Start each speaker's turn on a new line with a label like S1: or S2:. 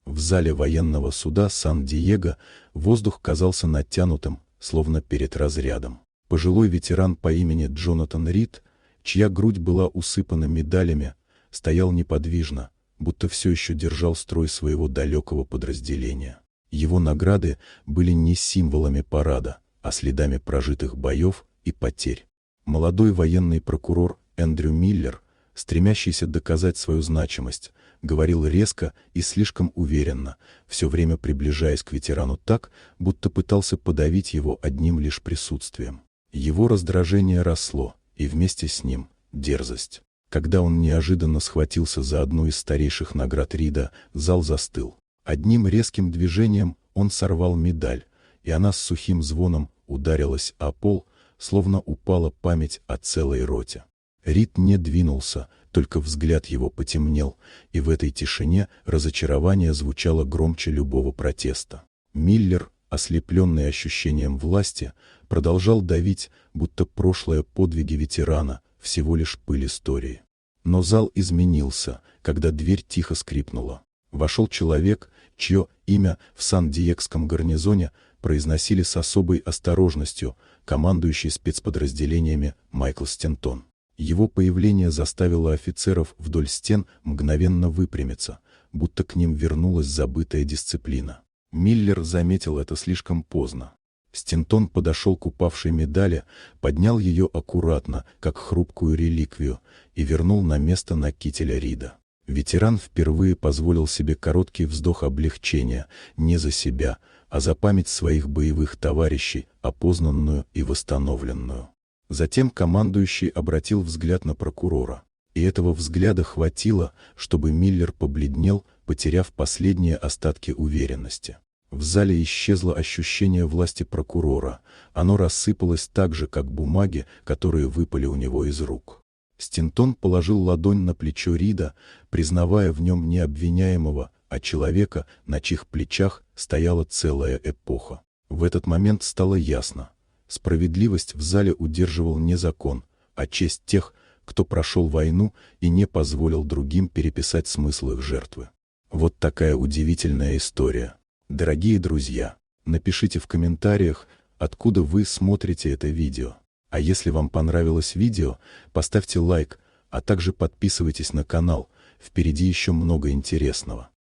S1: В зале военного суда Сан-Диего воздух казался натянутым, словно перед разрядом. Пожилой ветеран по имени Джонатан Рид, чья грудь была усыпана медалями, стоял неподвижно, будто все еще держал строй своего далекого подразделения. Его награды были не символами парада, а следами прожитых боев и потерь. Молодой военный прокурор Эндрю Миллер, стремящийся доказать свою значимость, говорил резко и слишком уверенно, все время приближаясь к ветерану так, будто пытался подавить его одним лишь присутствием. Его раздражение росло, и вместе с ним дерзость. Когда он неожиданно схватился за одну из старейших наград Рида, зал застыл. Одним резким движением он сорвал медаль, и она с сухим звоном ударилась о пол, словно упала память о целой роте. Рид не двинулся, только взгляд его потемнел, и в этой тишине разочарование звучало громче любого протеста. Миллер, ослепленный ощущением власти, продолжал давить, будто прошлые подвиги ветерана всего лишь пыль истории. Но зал изменился, когда дверь тихо скрипнула. Вошел человек, чье имя в Сан-Диегском гарнизоне произносили с особой осторожностью командующий спецподразделениями Майкл Стентон. Его появление заставило офицеров вдоль стен мгновенно выпрямиться, будто к ним вернулась забытая дисциплина. Миллер заметил это слишком поздно. Стентон подошел к упавшей медали, поднял ее аккуратно, как хрупкую реликвию, и вернул на место на кителя Рида. Ветеран впервые позволил себе короткий вздох облегчения, не за себя, а за память своих боевых товарищей, опознанную и восстановленную. Затем командующий обратил взгляд на прокурора. И этого взгляда хватило, чтобы Миллер побледнел, потеряв последние остатки уверенности. В зале исчезло ощущение власти прокурора, оно рассыпалось так же, как бумаги, которые выпали у него из рук. Стентон положил ладонь на плечо Рида, признавая в нем не обвиняемого, а человека, на чьих плечах стояла целая эпоха. В этот момент стало ясно. Справедливость в зале удерживал не закон, а честь тех, кто прошел войну и не позволил другим переписать смысл их жертвы. Вот такая удивительная история. Дорогие друзья, напишите в комментариях, откуда вы смотрите это видео. А если вам понравилось видео, поставьте лайк, а также подписывайтесь на канал, впереди еще много интересного.